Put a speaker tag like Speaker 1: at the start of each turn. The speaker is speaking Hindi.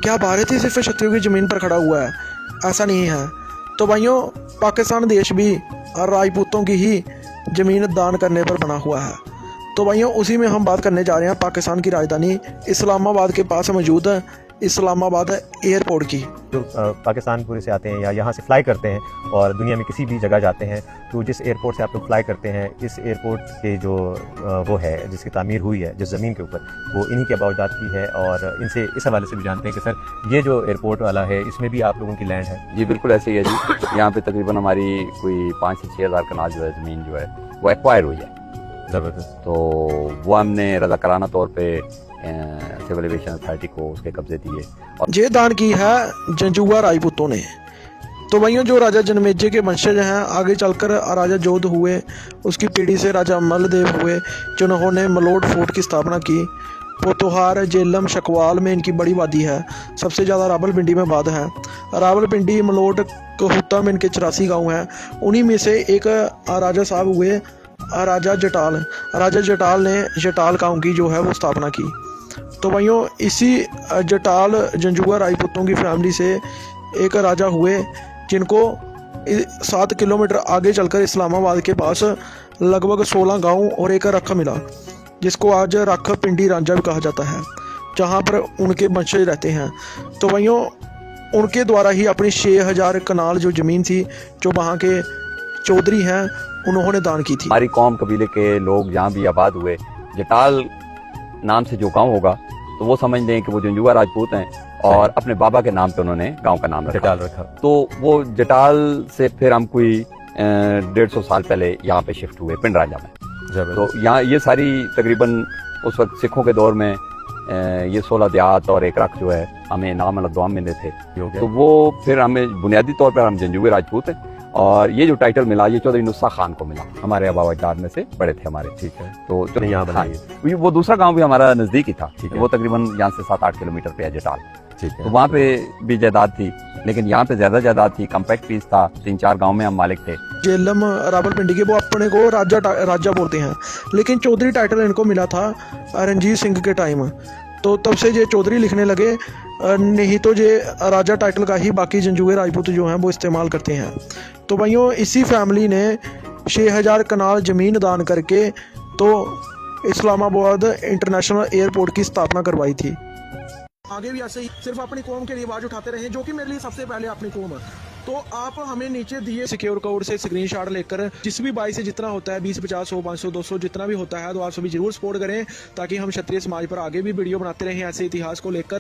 Speaker 1: क्या भारत ही सिर्फ क्षत्रियों की ज़मीन पर खड़ा हुआ है? ऐसा नहीं है। तो भाइयों, पाकिस्तान देश भी राजपूतों की ही ज़मीन दान करने पर बना हुआ है। तो भाइयों, उसी में हम बात करने जा रहे हैं पाकिस्तान की राजधानी इस्लामाबाद के पास मौजूद इस्लामाबाद एयरपोर्ट की।
Speaker 2: जो पाकिस्तान पूरे से आते हैं या यहाँ से फ़्लाई करते हैं और दुनिया में किसी भी जगह जाते हैं, तो जिस एयरपोर्ट से आप लोग फ़्लाई करते हैं, इस एयरपोर्ट के जो वो है जिसकी तामीर हुई है जिस ज़मीन के ऊपर, वो इन्हीं के अबाउजात की है। और इनसे इस हवाले से भी जानते हैं कि सर ये जो एयरपोर्ट वाला है इसमें भी आप लोगों की लैंड है?
Speaker 3: जी बिल्कुल ऐसे ही है जी। यहाँ पे तकरीबन हमारी कोई 5 से 6 हज़ार कनाल जो है ज़मीन जो है वो एक्वायर हुई है।
Speaker 2: ज़बरदस्त।
Speaker 3: तो वो हमने रज़ाकाराना तौर पे सिविल एविएशन अथॉरिटी को उसके कब्जे दिए और
Speaker 1: ये दान की है जंजुआ राजपूतों ने। तो भाइयों, जो राजा जनमेजय के वंशज हैं, आगे चलकर राजा जोध हुए, उसकी पीढ़ी से राजा मलदेव हुए, जिन्होंने मलोड फोर्ट की स्थापना की। पोतोहार, जेलम, शकवाल में इनकी बड़ी वादी है। सबसे ज़्यादा रावलपिंडी में आबाद है। रावलपिंडी, मलोड, कहूता में इनके 84 गाँव हैं। उन्हीं में से एक राजा साहब हुए राजा जटाल। राजा जटाल ने जटाल गाँव की जो है वो स्थापना की। तो भाइयों, इसी जटाल जंजुआ राजपूतों की फैमिली से एक राजा हुए जिनको 7 किलोमीटर आगे चलकर इस्लामाबाद के पास लगभग 16 गांव और एक रख मिला, जिसको आज रख पिंडी रांझा भी कहा जाता है, जहां पर उनके वंशज रहते हैं। तो भाइयों, उनके द्वारा ही अपनी 6000 कनाल जो ज़मीन थी, जो वहाँ के चौधरी हैं, उन्होंने दान की थी।
Speaker 3: हमारी कौम कबीले के लोग जहाँ भी आबाद हुए, जटाल नाम से जो गांव होगा तो वो समझ लें कि वो जंजुआ राजपूत हैं और अपने बाबा के नाम पे उन्होंने गांव का नाम
Speaker 2: जटाल रखा।
Speaker 3: तो वो जटाल से फिर हम कोई 150 साल पहले यहाँ पे शिफ्ट हुए पिंड रांझा में। तो यहाँ ये सारी तकरीबन उस वक्त सिखों के दौर में ये 16 देहात और एक रख जो है हमें नाम अलद्वाम मिले थे। तो वो फिर हमें बुनियादी तौर पर हम जंजुए राजपूत हैं और ये जो टाइटल मिला ये चौधरी नुस्सा खान को मिला, हमारे आबा अजदाद में से बड़े थे हमारे। ठीक है। तो
Speaker 2: यहाँ
Speaker 3: बनाइए वो दूसरा गांव भी हमारा नजदीक ही था। ठीक है। वो तकरीबन यहाँ से 7-8 किलोमीटर पे है जटाल।
Speaker 2: ठीक है।
Speaker 3: तो वहाँ पे भी जायदाद थी, लेकिन यहाँ पे ज्यादा जायदाद थी, कम्पैक्ट पीस था, 3-4 गांव में हम मालिक थे।
Speaker 1: जेलम रावलपिंडी के वो अपने को राजा बोलते हैं, लेकिन चौधरी टाइटल इनको मिला था रणजीत सिंह के टाइम। तो तब से ये चौधरी लिखने लगे, नहीं तो ये राजा टाइटल का ही बाकी जंजुए राजपूत जो हैं वो इस्तेमाल करते हैं। तो भाइयों, इसी फैमिली ने 6000 कनाल ज़मीन दान करके तो इस्लामाबाद इंटरनेशनल एयरपोर्ट की स्थापना करवाई थी। आगे भी ऐसे ही सिर्फ अपनी कौम के लिए आवाज़ उठाते रहे, जो कि मेरे लिए सबसे पहले अपनी कौम है। तो आप हमें नीचे दिए सिक्योर कोड से स्क्रीनशॉट लेकर जिस भी भाई से जितना होता है 20, 50, 100, 500, 200 जितना भी होता है, तो आप सभी जरूर सपोर्ट करें, ताकि हम क्षत्रिय समाज पर आगे भी वीडियो बनाते रहें ऐसे इतिहास को लेकर।